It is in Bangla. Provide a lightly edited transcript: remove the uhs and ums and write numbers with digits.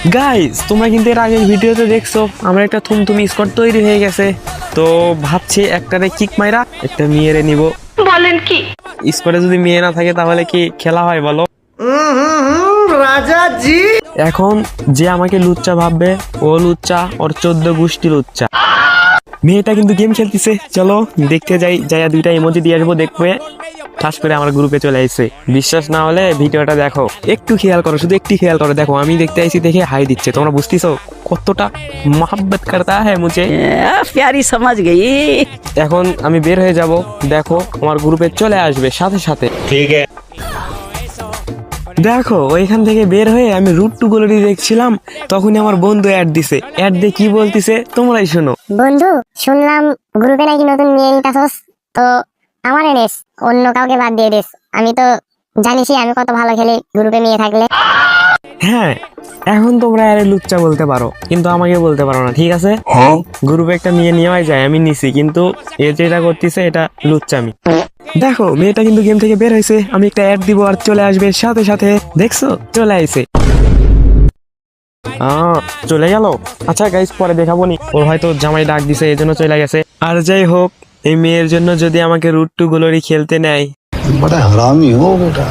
গাইস তোমরা কিন্তু এর আগের ভিডিওতে দেখছো আমার একটা থুমথুমি স্কোয়াড তৈরি হয়ে গেছে। তো ভাবছি একটারে কিক মাইরা একটা মেয়েরে নিব। বলেন কি? স্কোয়াডে যদি মেয়ে না থাকে তাহলে কি খেলা হয় বলো? রাজা জি। এখন যে আমাকে লুচ্চা ভাববে ও লুচ্চা, ওর 14 গোষ্ঠী লুচ্চা। মেয়েটা কিন্তু গেম খেলতেছে, চলো দেখতে যাই, যাইয়া দুইটা ইমোজি দিয়ে আসবো। দেখবে ঠাস করে আমার গ্রুপে চলে আসছে। বিশ্বাস না হলে ভিডিওটা দেখো, একটু খেয়াল করো, শুধু একটু খেয়াল করো। দেখো আমি দেখতে আইছি দেখে হাই দিচ্ছে, তোমরা বুঝতেছো কতটা মোহাব্বত করতা হ্যাঁ মুঝে। प्यारी समझ गई। এখন আমি বের হয়ে যাব, দেখো আমার গ্রুপে চলে আসবে সাথে সাথে। ঠিক আছে। দেখো ওইখান থেকে বের হয়ে আমি রুট টু গ্লোরি দেখছিলাম, তখনই আমার বন্ধু অ্যাড দিছে। অ্যাড দিয়ে কি বলতিছে তোমরাই শোনো। বন্ধু, শুনলাম গ্রুপে নাকি নতুন মেয়ে নিতাছস, তো আমার এনেস, অন্য কাউকে বাদ দিয়ে দিস। আমি তো জানিসই আমি কত ভালো খেলি গ্রুপে মেয়ে থাকলে। হ্যাঁ এখন তোমরা আরে লুচ্চা বলতে পারো, কিন্তু আমাকে বলতে পারো না, ঠিক আছে? গ্রুপে একটা মেয়ে নেওয়াই যায়, আমি নিছি, কিন্তু এ যেটা করতেছে এটা লুচ্চামি। দেখো মেয়েটা কিন্তু গেম থেকে বের হয়েছে, আমি একটা অ্যাড দিব আর চলে আসবে সাথে সাথে। দেখছো চলে আইছে। চলে গেল। আচ্ছা গাইস পরে দেখাবো নি, ওর হয়তো জামাই ডাক দিছে এই জন্য চলে গেছে। আর যাই হোক, এই মেয়ের জন্য যদি আমাকে রুট টু গ্লোরি খেলতে নেয়, बड़ा हरामी हो बेटा।